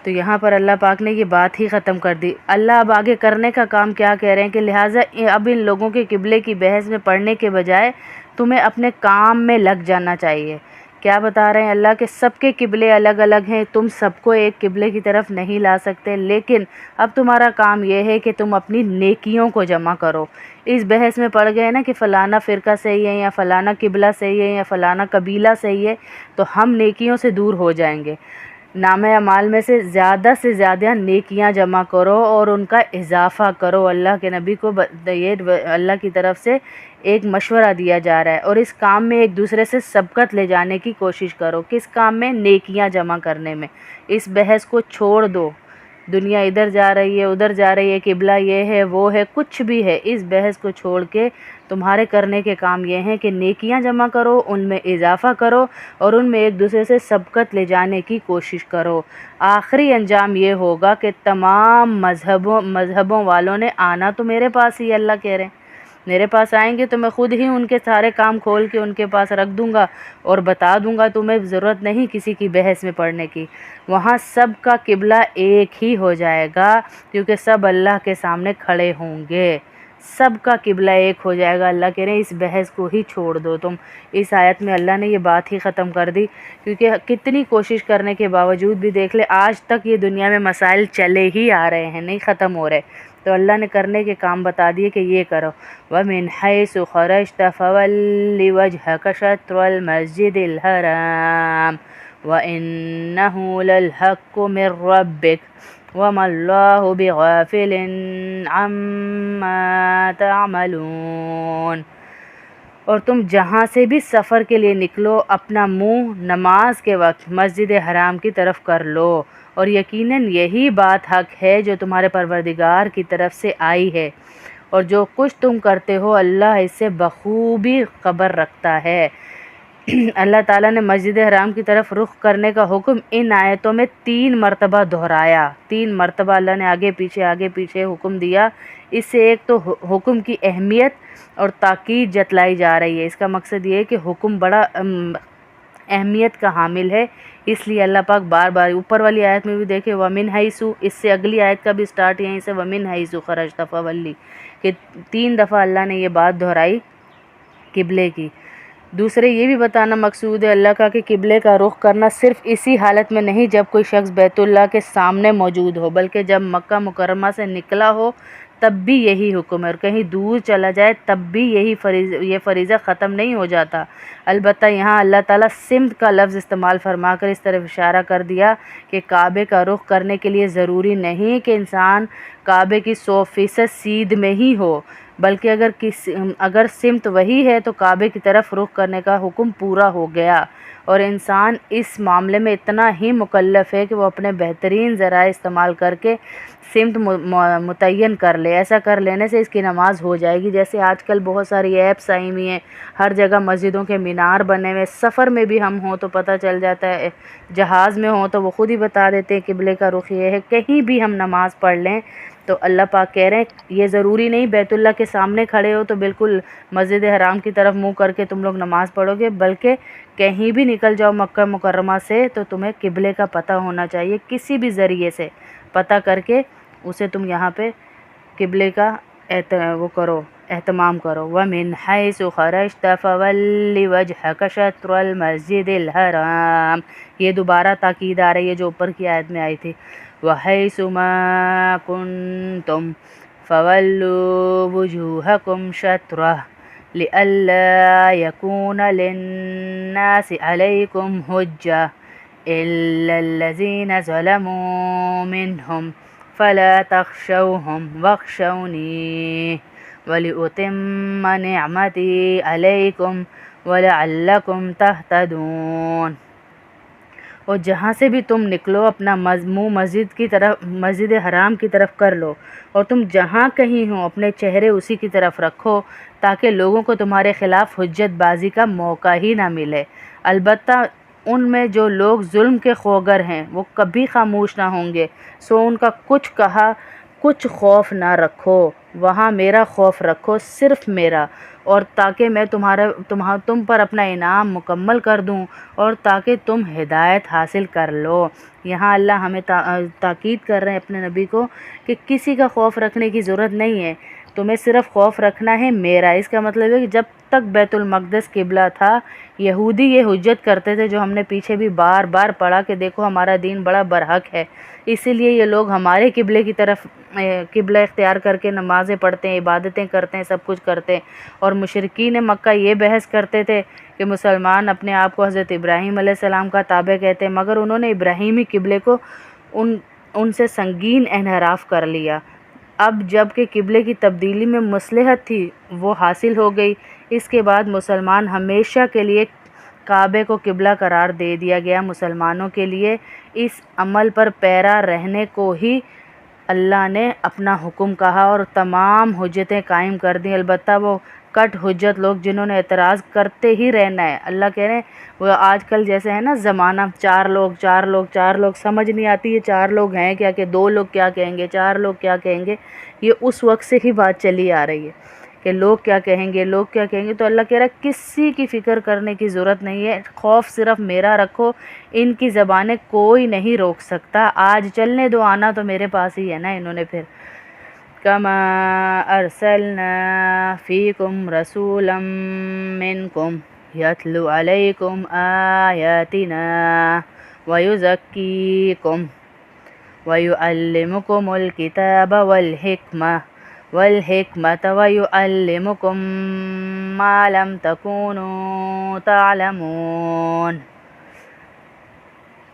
تو یہاں پر اللہ پاک نے یہ بات ہی ختم کر دی۔ اللہ اب آگے کرنے کا کام کیا کہہ رہے ہیں کہ لہٰذا اب ان لوگوں کے قبلے کی بحث میں پڑھنے کے بجائے تمہیں اپنے کام میں لگ جانا چاہیے۔ کیا بتا رہے ہیں اللہ کہ سب کے قبلے الگ الگ ہیں، تم سب کو ایک قبلے کی طرف نہیں لا سکتے، لیکن اب تمہارا کام یہ ہے کہ تم اپنی نیکیوں کو جمع کرو۔ اس بحث میں پڑ گئے نا کہ فلانا فرقہ صحیح ہے یا فلانا قبلہ صحیح ہے یا فلانا قبیلہ صحیح ہے، تو ہم نیکیوں سے دور ہو جائیں گے۔ نام اعمال میں سے زیادہ نیکیاں جمع کرو اور ان کا اضافہ کرو۔ اللہ کے نبی کو یہ اللہ کی طرف سے ایک مشورہ دیا جا رہا ہے، اور اس کام میں ایک دوسرے سے سبقت لے جانے کی کوشش کرو۔ کس کام میں؟ نیکیاں جمع کرنے میں۔ اس بحث کو چھوڑ دو، دنیا ادھر جا رہی ہے ادھر جا رہی ہے، قبلہ یہ ہے وہ ہے، کچھ بھی ہے، اس بحث کو چھوڑ کے تمہارے کرنے کے کام یہ ہیں کہ نیکیاں جمع کرو، ان میں اضافہ کرو اور ان میں ایک دوسرے سے سبقت لے جانے کی کوشش کرو۔ آخری انجام یہ ہوگا کہ تمام مذہبوں والوں نے آنا تو میرے پاس ہی، اللہ کہہ رہے ہیں میرے پاس آئیں گے تو میں خود ہی ان کے سارے کام کھول کے ان کے پاس رکھ دوں گا اور بتا دوں گا، تمہیں ضرورت نہیں کسی کی بحث میں پڑھنے کی۔ وہاں سب کا قبلہ ایک ہی ہو جائے گا، کیونکہ سب اللہ کے سامنے کھڑے ہوں گے، سب کا قبلہ ایک ہو جائے گا۔ اللہ کہہ رہے ہیں اس بحث کو ہی چھوڑ دو تم۔ اس آیت میں اللہ نے یہ بات ہی ختم کر دی، کیونکہ کتنی کوشش کرنے کے باوجود بھی دیکھ لے آج تک یہ دنیا میں مسائل چلے ہی آ رہے ہیں، نہیں ختم ہو رہے، تو اللہ نے کرنے کے کام بتا دیے کہ یہ کرو۔ وَمِنْ حَيْثُ خَرَجْتَ فَوَلِّ وَجْهَكَ شَطْرَ الْمَسْجِدِ الْحَرَامِ وَإِنَّهُ لَلْحَقُّ مِنْ رَبِّكَ وَمَا اللَّهُ بِغَافِلٍ عَمَّا تَعْمَلُونَ۔ اور تم جہاں سے بھی سفر کے لیے نکلو، اپنا منہ نماز کے وقت مسجد حرام کی طرف کر لو، اور یقیناً یہی بات حق ہے جو تمہارے پروردگار کی طرف سے آئی ہے، اور جو کچھ تم کرتے ہو اللہ اس سے بخوبی خبر رکھتا ہے۔ اللہ تعالیٰ نے مسجد حرام کی طرف رخ کرنے کا حکم ان آیتوں میں 3 مرتبہ دہرایا، 3 مرتبہ اللہ نے آگے پیچھے حکم دیا۔ اس سے ایک تو حکم کی اہمیت اور تاکید جتلائی جا رہی ہے۔ اس کا مقصد یہ ہے کہ حکم بڑا اہمیت کا حامل ہے، اس لیے اللہ پاک بار بار اوپر والی آیت میں بھی دیکھیں وَمِنْ حَيْثُ، اس سے اگلی آیت کا بھی سٹارٹ یہیں سے وَمِنْ حَيْثُ خَرَجْتَ فَوَلِّ، کہ 3 دفعہ اللہ نے یہ بات دہرائی قبلے کی۔ دوسرے یہ بھی بتانا مقصود ہے اللہ کا کہ قبلے کا رخ کرنا صرف اسی حالت میں نہیں جب کوئی شخص بیت اللہ کے سامنے موجود ہو، بلکہ جب مکہ مکرمہ سے نکلا ہو تب بھی یہی حکم ہے، اور کہیں دور چلا جائے تب بھی یہ فریضہ ختم نہیں ہو جاتا۔ البتہ یہاں اللہ تعالیٰ سمت کا لفظ استعمال فرما کر اس طرف اشارہ کر دیا کہ کعبے کا رخ کرنے کے لیے ضروری نہیں کہ انسان کعبے کی 100% سیدھ میں ہی ہو، بلکہ اگر سمت وہی ہے تو کعبے کی طرف رخ کرنے کا حکم پورا ہو گیا، اور انسان اس معاملے میں اتنا ہی مکلف ہے کہ وہ اپنے بہترین ذرائع استعمال کر کے سمت متعین کر لے۔ ایسا کر لینے سے اس کی نماز ہو جائے گی۔ جیسے آج کل بہت ساری ایپس آئی ہوئی ہیں، ہر جگہ مسجدوں کے مینار بنے ہوئے، سفر میں بھی ہم ہوں تو پتہ چل جاتا ہے، جہاز میں ہوں تو وہ خود ہی بتا دیتے ہیں قبلے کا رخ یہ ہے، کہیں بھی ہم نماز پڑھ لیں تو اللہ پاک کہہ رہے ہیں یہ ضروری نہیں بیت اللہ کے سامنے کھڑے ہو تو بالکل مسجد حرام کی طرف منہ کر کے تم لوگ نماز پڑھو گے، بلکہ کہیں بھی نکل جاؤ مکہ مکرمہ سے تو تمہیں قبلے کا پتہ ہونا چاہیے، کسی بھی ذریعے سے پتہ کر کے اسے تم یہاں پہ قبلے کا اہتمام کرو۔ وَمِنْ حَيْثُ خَرَجْتَ فَوَلِّ وَجْهَكَ شَطْرَ الْمَسْجِدِ الْحَرَامِ، یہ دوبارہ تاکید آ رہی ہے جو اوپر کی آیت میں آئی تھی۔ وَحَيْثُ مَا كُنْتُمْ فَوَلُّوا وُجُوهَكُمْ شَطْرَهُ لِئَلَّا يَكُونَ لِلنَّاسِ عَلَيْكُمْ حُجَّةٌ إِلَّا الَّذِينَ ظَلَمُوا مِنْهُمْ فَلَا تَخْشَوْهُمْ وَاخْشَوْنِي وَلِأُتِمَّ نِعْمَتِي عَلَيْكُمْ وَلَعَلَّكُمْ تَهْتَدُونَ۔ اور جہاں سے بھی تم نکلو اپنا منہ مسجد حرام کی طرف کر لو، اور تم جہاں کہیں ہو اپنے چہرے اسی کی طرف رکھو تاکہ لوگوں کو تمہارے خلاف حجت بازی کا موقع ہی نہ ملے۔ البتہ ان میں جو لوگ ظلم کے خوگر ہیں وہ کبھی خاموش نہ ہوں گے، سو ان کا کچھ کہا کچھ خوف نہ رکھو، وہاں میرا خوف رکھو، صرف میرا، اور تاکہ میں تم پر اپنا انعام مکمل کر دوں اور تاکہ تم ہدایت حاصل کر لو۔ یہاں اللہ ہمیں تاکید کر رہے ہیں اپنے نبی کو کہ کسی کا خوف رکھنے کی ضرورت نہیں ہے، تمہیں صرف خوف رکھنا ہے میرا۔ اس کا مطلب ہے کہ جب تک بیت المقدس قبلہ تھا، یہودی یہ حجت کرتے تھے، جو ہم نے پیچھے بھی بار بار پڑھا کہ دیکھو ہمارا دین بڑا برحق ہے، اسی لیے یہ لوگ ہمارے قبلے کی طرف قبلہ اختیار کر کے نمازیں پڑھتے ہیں، عبادتیں کرتے ہیں، سب کچھ کرتے ہیں۔ اور مشرکین مکہ یہ بحث کرتے تھے کہ مسلمان اپنے آپ کو حضرت ابراہیم علیہ السلام کا تابع کہتے ہیں، مگر انہوں نے ابراہیمی قبلے کو ان سے سنگین انحراف کر لیا۔ اب جب کہ قبلے کی تبدیلی میں مصلحت تھی وہ حاصل ہو گئی، اس کے بعد مسلمان ہمیشہ کے لیے کعبے کو قبلہ قرار دے دیا گیا۔ مسلمانوں کے لیے اس عمل پر پیرا رہنے کو ہی اللہ نے اپنا حکم کہا اور تمام حجتیں قائم کر دیں۔ البتہ وہ کٹ حجت لوگ جنہوں نے اعتراض کرتے ہی رہنا ہے، اللہ کہہ رہے ہیں وہ آج کل جیسے ہے نا زمانہ، چار لوگ سمجھ نہیں آتی یہ چار لوگ ہیں کیا، کہ دو لوگ کیا کہیں گے، چار لوگ کیا کہیں گے، یہ اس وقت سے ہی بات چلی آ رہی ہے کہ لوگ کیا کہیں گے، لوگ کیا کہیں گے۔ تو اللہ کہہ رہا ہے کسی کی فکر کرنے کی ضرورت نہیں ہے، خوف صرف میرا رکھو، ان کی زبانیں کوئی نہیں روک سکتا، آج چلنے دو، آنا تو میرے پاس ہی ہے نا۔ انہوں نے پھر کما ارسلنا فیکم رسولا منکم یتلو علیکم آیاتنا ویزکیکم ویعلمکم الکتاب والحکمۃ ویعلمکم ما لم تکونوا تعلمون۔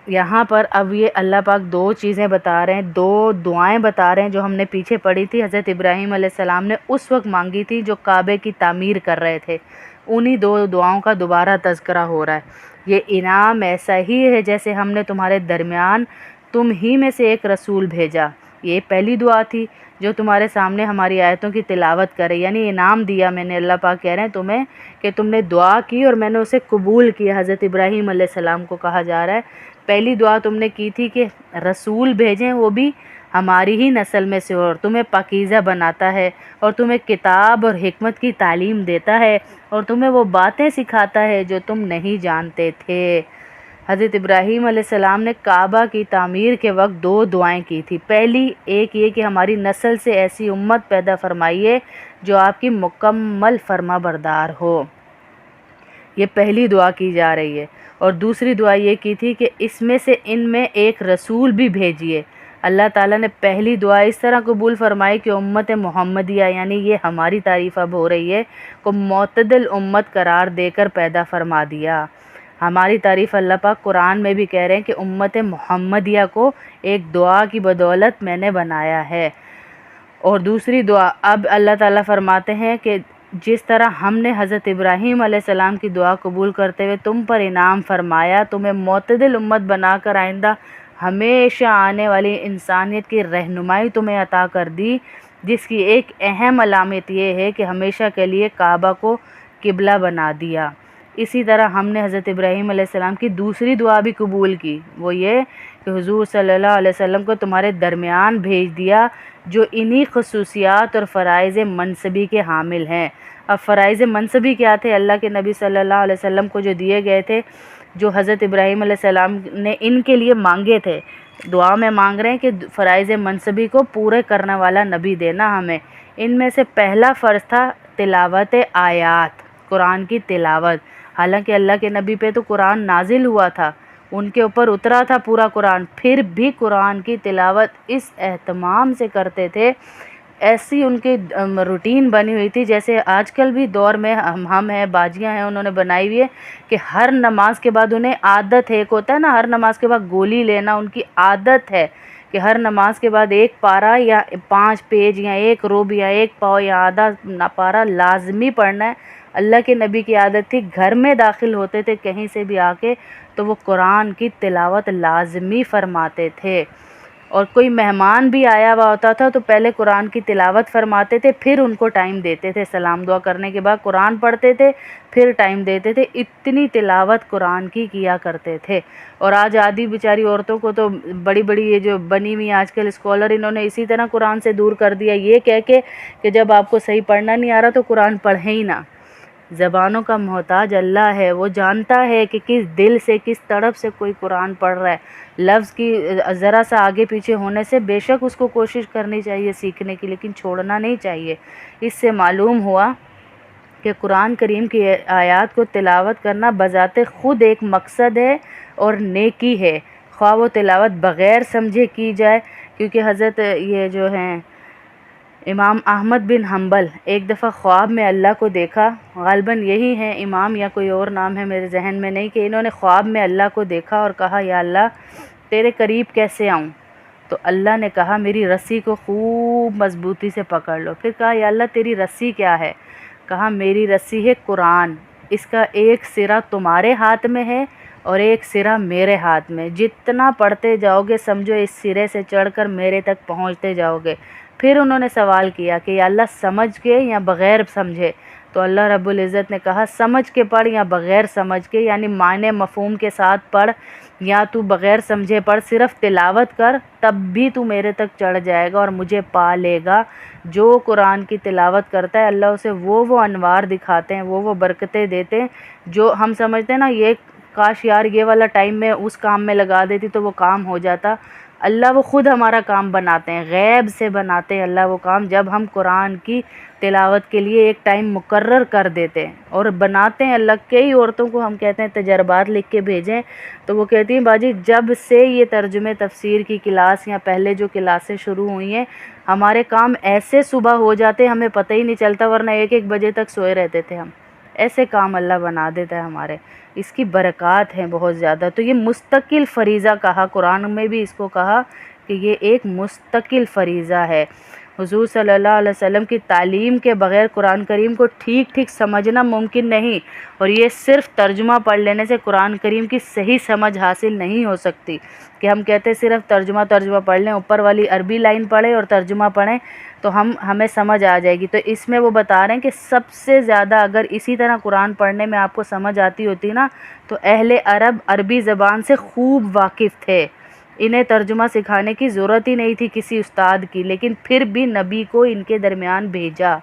یہاں پر اب یہ اللہ پاک دو چیزیں بتا رہے ہیں، دو دعائیں بتا رہے ہیں جو ہم نے پیچھے پڑھی تھی، حضرت ابراہیم علیہ السلام نے اس وقت مانگی تھی جو کعبے کی تعمیر کر رہے تھے، انہی دو دعاؤں کا دوبارہ تذکرہ ہو رہا ہے۔ یہ انعام ایسا ہی ہے جیسے ہم نے تمہارے درمیان تم ہی میں سے ایک رسول بھیجا، یہ پہلی دعا تھی جو تمہارے سامنے ہماری آیتوں کی تلاوت کرے، یعنی انعام دیا میں نے، اللہ پاک کہہ رہے ہیں تمہیں کہ تم نے دعا کی اور میں نے اسے قبول کیا۔ حضرت ابراہیم علیہ السلام کو کہا جا رہا ہے پہلی دعا تم نے کی تھی کہ رسول بھیجیں، وہ بھی ہماری ہی نسل میں سے، اور تمہیں پاکیزہ بناتا ہے اور تمہیں کتاب اور حکمت کی تعلیم دیتا ہے اور تمہیں وہ باتیں سکھاتا ہے جو تم نہیں جانتے تھے۔ حضرت ابراہیم علیہ السلام نے کعبہ کی تعمیر کے وقت دو دعائیں کی تھی، پہلی ایک یہ کہ ہماری نسل سے ایسی امت پیدا فرمائیے جو آپ کی مکمل فرما بردار ہو، یہ پہلی دعا کی جا رہی ہے، اور دوسری دعا یہ کی تھی کہ اس میں سے ان میں ایک رسول بھی بھیجیے۔ اللہ تعالیٰ نے پہلی دعا اس طرح قبول فرمائی کہ امت محمدیہ، یعنی یہ ہماری تعریف اب ہو رہی ہے، کو معتدل امت قرار دے کر پیدا فرما دیا۔ ہماری تعریف اللہ پاک قرآن میں بھی کہہ رہے ہیں کہ امت محمدیہ کو ایک دعا کی بدولت میں نے بنایا ہے۔ اور دوسری دعا اب اللہ تعالیٰ فرماتے ہیں کہ جس طرح ہم نے حضرت ابراہیم علیہ السلام کی دعا قبول کرتے ہوئے تم پر انعام فرمایا، تمہیں معتدل امت بنا کر آئندہ ہمیشہ آنے والی انسانیت کی رہنمائی تمہیں عطا کر دی، جس کی ایک اہم علامت یہ ہے کہ ہمیشہ کے لیے کعبہ کو قبلہ بنا دیا۔ اسی طرح ہم نے حضرت ابراہیم علیہ السلام کی دوسری دعا بھی قبول کی، وہ یہ کہ حضور صلی اللہ علیہ وسلم کو تمہارے درمیان بھیج دیا جو انہی خصوصیات اور فرائض منصبی کے حامل ہیں۔ اب فرائض منصبی کیا تھے؟ اللہ کے نبی صلی اللہ علیہ وسلم کو جو دیے گئے تھے، جو حضرت ابراہیم علیہ السلام نے ان کے لیے مانگے تھے، دعا میں مانگ رہے ہیں کہ فرائض منصبی کو پورے کرنے والا نبی دینا ہمیں۔ ان میں سے پہلا فرض تھا تلاوت آیات، قرآن کی تلاوت۔ حالانکہ اللہ کے نبی پہ تو قرآن نازل ہوا تھا، ان کے اوپر اترا تھا پورا قرآن، پھر بھی قرآن کی تلاوت اس اہتمام سے کرتے تھے، ایسی ان کی روٹین بنی ہوئی تھی جیسے آج کل بھی دور میں ہم ہیں، باجیاں ہیں، انہوں نے بنائی ہوئی ہے کہ ہر نماز کے بعد انہیں عادت ہے، ایک ہوتا ہے نا ہر نماز کے بعد گولی لینا، ان کی عادت ہے کہ ہر نماز کے بعد ایک پارہ یا 5 پیج یا ایک ربع یا ایک پاؤ یا آدھا پارہ لازمی پڑھنا ہے۔ اللہ کے نبی کی عادت تھی، گھر میں داخل ہوتے تھے کہیں سے بھی آ کے تو وہ قرآن کی تلاوت لازمی فرماتے تھے۔ اور کوئی مہمان بھی آیا ہوا ہوتا تھا تو پہلے قرآن کی تلاوت فرماتے تھے، پھر ان کو ٹائم دیتے تھے، سلام دعا کرنے کے بعد قرآن پڑھتے تھے، پھر ٹائم دیتے تھے۔ اتنی تلاوت قرآن کی کیا کرتے تھے۔ اور آج آدھی بیچاری عورتوں کو تو بڑی بڑی یہ جو بنی ہوئی آج کل اسکالر، انہوں نے اسی طرح قرآن سے دور کر دیا، یہ کہہ کے کہ جب آپ کو صحیح پڑھنا نہیں آ رہا تو قرآن پڑھیں ہی نہ۔ زبانوں کا محتاج اللہ ہے، وہ جانتا ہے کہ کس دل سے، کس طرف سے کوئی قرآن پڑھ رہا ہے۔ لفظ کی ذرا سا آگے پیچھے ہونے سے بے شک اس کو کوشش کرنی چاہیے سیکھنے کی، لیکن چھوڑنا نہیں چاہیے۔ اس سے معلوم ہوا کہ قرآن کریم کی آیات کو تلاوت کرنا بذات خود ایک مقصد ہے اور نیکی ہے، خواہ وہ تلاوت بغیر سمجھے کی جائے۔ کیونکہ حضرت یہ جو ہیں امام احمد بن حنبل ایک دفعہ خواب میں اللہ کو دیکھا، غالباً یہی ہیں امام یا کوئی اور نام ہے میرے ذہن میں نہیں، کہ انہوں نے خواب میں اللہ کو دیکھا اور کہا یا اللہ تیرے قریب کیسے آؤں؟ تو اللہ نے کہا میری رسی کو خوب مضبوطی سے پکڑ لو۔ پھر کہا یا اللہ تیری رسی کیا ہے؟ کہا میری رسی ہے قرآن، اس کا ایک سرا تمہارے ہاتھ میں ہے اور ایک سرا میرے ہاتھ میں، جتنا پڑھتے جاؤ گے سمجھو اس سرے سے چڑھ کر میرے تک پہنچتے جاؤ گے۔ پھر انہوں نے سوال کیا کہ یا اللہ سمجھ کے یا بغیر سمجھے؟ تو اللہ رب العزت نے کہا سمجھ کے پڑھ یا بغیر سمجھ کے، یعنی معنی مفہوم کے ساتھ پڑھ یا تو بغیر سمجھے پڑھ، صرف تلاوت کر، تب بھی تو میرے تک چڑھ جائے گا اور مجھے پا لے گا۔ جو قرآن کی تلاوت کرتا ہے اللہ اسے وہ انوار دکھاتے ہیں، وہ برکتیں دیتے ہیں جو ہم سمجھتے ہیں نا یہ کاش یار یہ والا ٹائم میں اس کام میں لگا دیتی تو وہ کام ہو جاتا۔ اللہ وہ خود ہمارا کام بناتے ہیں، غیب سے بناتے ہیں اللہ وہ کام، جب ہم قرآن کی تلاوت کے لیے ایک ٹائم مقرر کر دیتے ہیں اور بناتے ہیں اللہ۔ کئی عورتوں کو ہم کہتے ہیں تجربات لکھ کے بھیجیں تو وہ کہتی ہیں باجی جب سے یہ ترجمے تفسیر کی کلاس یا پہلے جو کلاسیں شروع ہوئی ہیں ہمارے کام ایسے صبح ہو جاتے ہمیں پتہ ہی نہیں چلتا، ورنہ 1-1 بجے تک سوئے رہتے تھے ہم۔ ایسے کام اللہ بنا دیتا ہے ہمارے، اس کی برکات ہیں بہت زیادہ۔ تو یہ مستقل فریضہ کہا، قرآن میں بھی اس کو کہا کہ یہ ایک مستقل فریضہ ہے۔ حضور صلی اللہ علیہ وسلم کی تعلیم کے بغیر قرآن کریم کو ٹھیک سمجھنا ممکن نہیں، اور یہ صرف ترجمہ پڑھ لینے سے قرآن کریم کی صحیح سمجھ حاصل نہیں ہو سکتی کہ ہم کہتے صرف ترجمہ پڑھ لیں، اوپر والی عربی لائن پڑھیں اور ترجمہ پڑھیں تو ہمیں سمجھ آ جائے گی۔ تو اس میں وہ بتا رہے ہیں کہ سب سے زیادہ اگر اسی طرح قرآن پڑھنے میں آپ کو سمجھ آتی ہوتی نا تو اہل عرب عربی زبان سے خوب واقف تھے، انہیں ترجمہ سکھانے کی ضرورت ہی نہیں تھی کسی استاد کی، لیکن پھر بھی نبی کو ان کے درمیان بھیجا،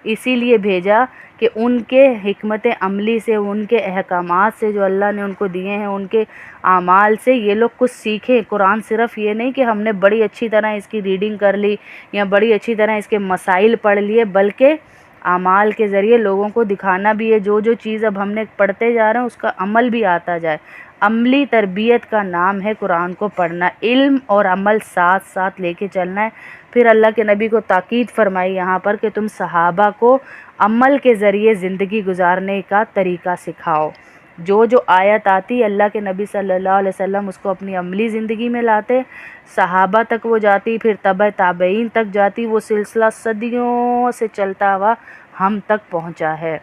اسی لیے بھیجا کہ ان کے حکمت عملی سے، ان کے احکامات سے جو اللہ نے ان کو دیے ہیں، ان کے اعمال سے یہ لوگ کچھ سیکھیں۔ قرآن صرف یہ نہیں کہ ہم نے بڑی اچھی طرح اس کی ریڈنگ کر لی یا بڑی اچھی طرح اس کے مسائل پڑھ لیے، بلکہ اعمال کے ذریعے لوگوں کو دکھانا بھی ہے جو چیز اب ہم نے پڑھتے جا رہے ہیں اس کا عمل بھی آتا جائے۔ عملی تربیت کا نام ہے قرآن کو پڑھنا، علم اور عمل ساتھ ساتھ لے کے چلنا ہے۔ پھر اللہ کے نبی کو تاکید فرمائی یہاں پر کہ تم صحابہ کو عمل کے ذریعے زندگی گزارنے کا طریقہ سکھاؤ۔ جو آیت آتی اللہ کے نبی صلی اللہ علیہ وسلم اس کو اپنی عملی زندگی میں لاتے، صحابہ تک وہ جاتی، پھر تبع تابعین تک جاتی، وہ سلسلہ صدیوں سے چلتا ہوا ہم تک پہنچا ہے۔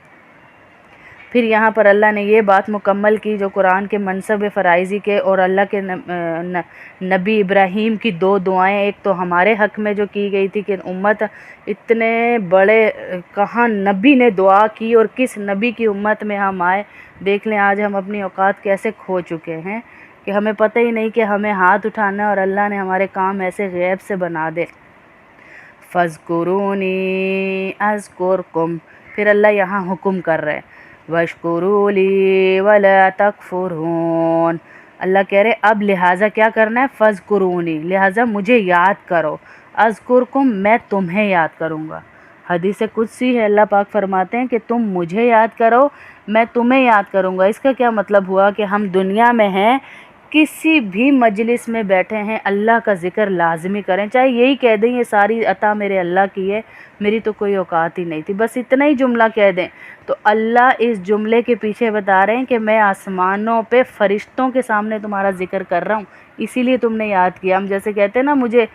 پھر یہاں پر اللہ نے یہ بات مکمل کی جو قرآن کے منصب فرائضی کے اور اللہ کے نبی ابراہیم کی 2 دعائیں، ایک تو ہمارے حق میں جو کی گئی تھی کہ امت اتنے بڑے کہاں نبی نے دعا کی اور کس نبی کی امت میں ہم آئے۔ دیکھ لیں آج ہم اپنی اوقات کیسے کھو چکے ہیں کہ ہمیں پتہ ہی نہیں کہ ہمیں ہاتھ اٹھانا اور اللہ نے ہمارے کام ایسے غیب سے بنا دے۔ فَاذْكُرُونِي أَذْكُرْكُمْ، پھر اللہ یہاں حکم کر رہے وَاشْكُرُوا لِي وَلَا تَكْفُرُونَ، اللہ کہہ رہے اب لہٰذا کیا کرنا ہے، فَاذْكُرُونِی، لہٰذا مجھے یاد کرو، اذکرکم، میں تمہیں یاد کروں گا۔ حدیث قدسی ہے، اللہ پاک فرماتے ہیں کہ تم مجھے یاد کرو میں تمہیں یاد کروں گا۔ اس کا کیا مطلب ہوا کہ ہم دنیا میں ہیں، کسی بھی مجلس میں بیٹھے ہیں، اللہ کا ذکر لازمی کریں، چاہے یہی کہہ دیں یہ ساری عطا میرے اللہ کی ہے، میری تو کوئی اوقات ہی نہیں تھی، بس اتنا ہی جملہ کہہ دیں تو اللہ اس جملے کے پیچھے بتا رہے ہیں کہ میں آسمانوں پہ فرشتوں کے سامنے تمہارا ذکر کر رہا ہوں، اسی لیے تم نے یاد کیا۔ ہم جیسے کہتے ہیں نا مجھے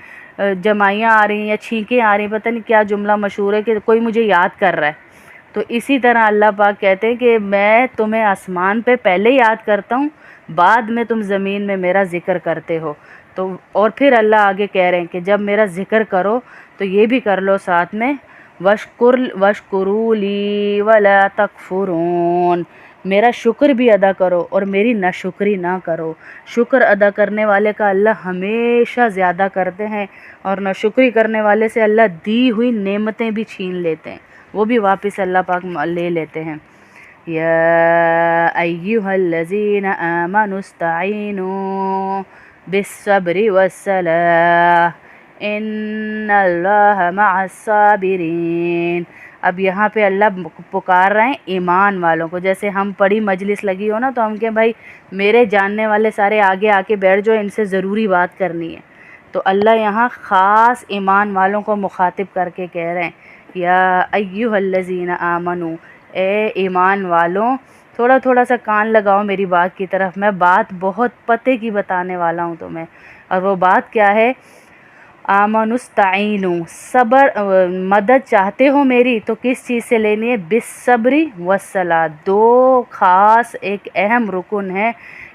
جمائیاں آ رہی ہیں یا چھینکیں آ رہی ہیں، پتہ نہیں کیا جملہ مشہور ہے کہ کوئی مجھے یاد کر رہا ہے، تو اسی طرح اللہ پاک کہتے ہیں کہ میں تمہیں آسمان پہ پہلے یاد کرتا ہوں، بعد میں تم زمین میں میرا ذکر کرتے ہو۔ تو اور پھر اللہ آگے کہہ رہے ہیں کہ جب میرا ذکر کرو تو یہ بھی کر لو ساتھ میں، وَاشْكُرُوا لِي وَلَا تَكْفُرُونَ، میرا شکر بھی ادا کرو اور میری ناشکری نہ کرو۔ شکر ادا کرنے والے کا اللہ ہمیشہ زیادہ کرتے ہیں، اور ناشکری کرنے والے سے اللہ دی ہوئی نعمتیں بھی چھین لیتے ہیں، وہ بھی واپس اللہ پاک لے لیتے ہیں۔ یا ایہا الذین آمنوا استعینوا بالصبر والصلاۃ ان اللہ مع الصابرین۔ اب یہاں پہ اللہ پکار رہے ہیں ایمان والوں کو، جیسے ہم بڑی مجلس لگی ہو نا تو ہم کہیں بھائی میرے جاننے والے سارے آگے آ کے بیٹھ جاؤ، ان سے ضروری بات کرنی ہے۔ تو اللہ یہاں خاص ایمان والوں کو مخاطب کر کے کہہ رہے ہیں یا ایہا الذین آمنو، اے ایمان والوں، تھوڑا سا کان لگاؤ میری بات کی طرف، میں بات بہت پتے کی بتانے والا ہوں تمہیں۔ اور وہ بات کیا ہے؟ آمنوا استعینوا، صبر مدد چاہتے ہو میری تو کس چیز سے لینی ہے؟ بالصبر والصلاۃ، دو خاص ایک اہم رکن ہے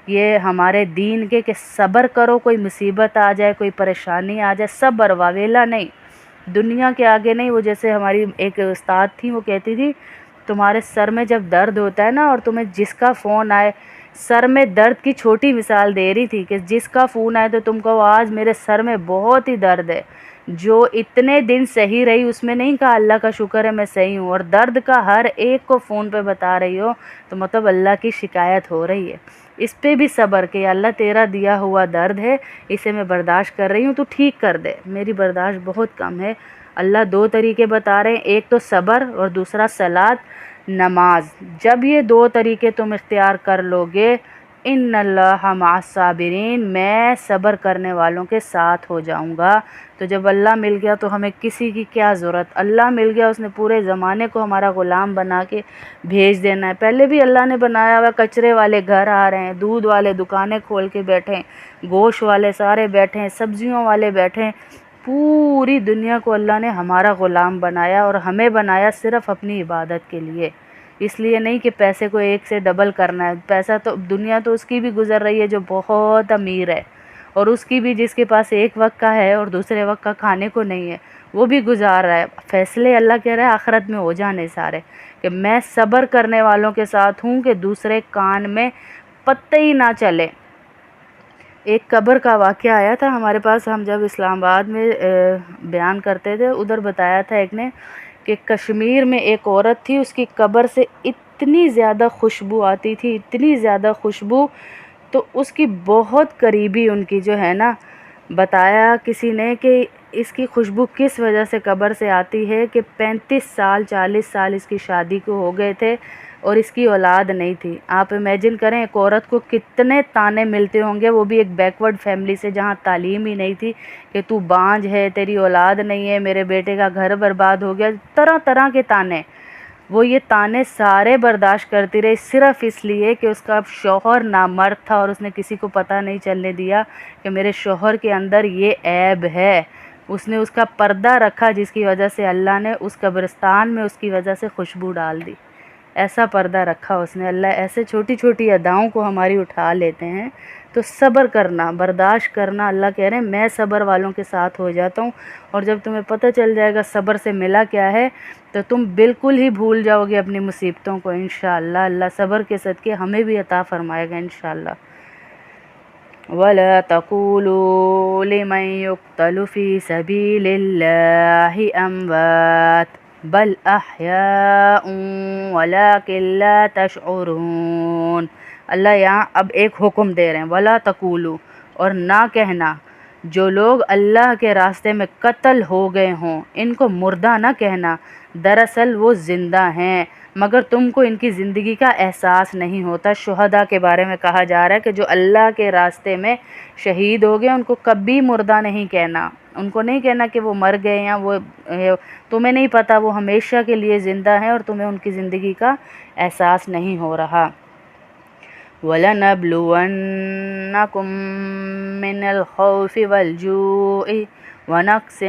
یہ ہمارے دین کے، کہ صبر کرو، کوئی مصیبت آ جائے، کوئی پریشانی آ جائے، صبر، واویلا نہیں، دنیا کے آگے نہیں۔ وہ جیسے ہماری ایک استاد تھی، وہ کہتی تھی تمہارے سر میں جب درد ہوتا ہے نا اور تمہیں جس کا فون آئے، سر میں درد کی چھوٹی مثال دے رہی تھی کہ جس کا فون آئے تو تم کہو آج میرے سر میں بہت ہی درد ہے، جو اتنے دن صحیح رہی اس میں نہیں کہا اللہ کا شکر ہے میں صحیح ہوں، اور درد کا ہر ایک کو فون پہ بتا رہی ہو تو مطلب اللہ کی شکایت ہو رہی ہے۔ اس پہ بھی صبر کہ اللہ تیرا دیا ہوا درد ہے، اسے میں برداشت کر رہی ہوں، تو ٹھیک کر دے، میری برداشت بہت کم ہے۔ اللہ دو طریقے بتا رہے ہیں، ایک تو صبر اور دوسرا صلاۃ، نماز۔ جب یہ دو طریقے تم اختیار کر لو گے، ان اللہ مع الصابرین، میں صبر کرنے والوں کے ساتھ ہو جاؤں گا۔ تو جب اللہ مل گیا تو ہمیں کسی کی کیا ضرورت؟ اللہ مل گیا، اس نے پورے زمانے کو ہمارا غلام بنا کے بھیج دینا ہے۔ پہلے بھی اللہ نے بنایا ہوا، کچرے والے گھر آ رہے ہیں، دودھ والے دکانیں کھول کے بیٹھے ہیں، گوشت والے سارے بیٹھے ہیں، سبزیوں والے بیٹھے ہیں، پوری دنیا کو اللہ نے ہمارا غلام بنایا، اور ہمیں بنایا صرف اپنی عبادت کے لیے، اس لیے نہیں کہ پیسے کو ایک سے ڈبل کرنا ہے۔ پیسہ تو دنیا تو اس کی بھی گزر رہی ہے جو بہت امیر ہے، اور اس کی بھی جس کے پاس ایک وقت کا ہے اور دوسرے وقت کا کھانے کو نہیں ہے، وہ بھی گزار رہا ہے۔ فیصلے اللہ کہہ رہا ہے آخرت میں ہو جانے سارے، کہ میں صبر کرنے والوں کے ساتھ ہوں کہ دوسرے کان میں پتے ہی نہ چلے۔ ایک قبر کا واقعہ آیا تھا ہمارے پاس، ہم جب اسلام آباد میں بیان کرتے تھے، ادھر بتایا تھا ایک نے کہ کشمیر میں ایک عورت تھی، اس کی قبر سے اتنی زیادہ خوشبو آتی تھی، اتنی زیادہ خوشبو، تو اس کی بہت قریبی ان کی جو ہے نا، بتایا کسی نے کہ اس کی خوشبو کس وجہ سے قبر سے آتی ہے کہ 35 سال 40 سال اس کی شادی کو ہو گئے تھے اور اس کی اولاد نہیں تھی۔ آپ امیجن کریں ایک عورت کو کتنے تانے ملتے ہوں گے، وہ بھی ایک بیکورڈ فیملی سے جہاں تعلیم ہی نہیں تھی، کہ تو بانجھ ہے، تیری اولاد نہیں ہے، میرے بیٹے کا گھر برباد ہو گیا، طرح طرح کے تانے۔ وہ یہ تانے سارے برداشت کرتی رہی صرف اس لیے کہ اس کا شوہر نامرد تھا، اور اس نے کسی کو پتہ نہیں چلنے دیا کہ میرے شوہر کے اندر یہ عیب ہے۔ اس نے اس کا پردہ رکھا، جس کی وجہ سے اللہ نے اس قبرستان میں اس کی وجہ سے خوشبو ڈال دی، ایسا پردہ رکھا اس نے۔ اللہ ایسے چھوٹی چھوٹی اداؤں کو ہماری اٹھا لیتے ہیں۔ تو صبر کرنا، برداشت کرنا، اللہ کہہ رہے ہیں میں صبر والوں کے ساتھ ہو جاتا ہوں، اور جب تمہیں پتہ چل جائے گا صبر سے ملا کیا ہے تو تم بالکل ہی بھول جاؤ گے اپنی مصیبتوں کو انشاءاللہ۔ اللہ صبر کے صدقے ہمیں بھی عطا فرمائے گا انشاءاللہ۔ وَلَا تَقُولُوا لِمَن يُقْتَلُ فِي سَبِيلِ اللَّهِ أَمْوَاتٌ بَلْ أَحْيَاءٌ وَلَٰكِن لَّا تَشْعُرُونَ۔ اللہ یہاں اب ایک حکم دے رہے ہیں، وَلَا تَقُولُوا، اور نہ کہنا، جو لوگ اللہ کے راستے میں قتل ہو گئے ہوں ان کو مردہ نہ کہنا، دراصل وہ زندہ ہیں، مگر تم کو ان کی زندگی کا احساس نہیں ہوتا۔ شہداء کے بارے میں کہا جا رہا ہے کہ جو اللہ کے راستے میں شہید ہو گئے ان کو کبھی مردہ نہیں کہنا، ان کو نہیں کہنا کہ وہ مر گئے ہیں، وہ تمہیں نہیں پتہ وہ ہمیشہ کے لیے زندہ ہیں اور تمہیں ان کی زندگی کا احساس نہیں ہو رہا۔ وَلَنَبْلُوَنَّكُم مِّنَ الْخَوْفِ وَالْجُوعِ وَنَقْصٍ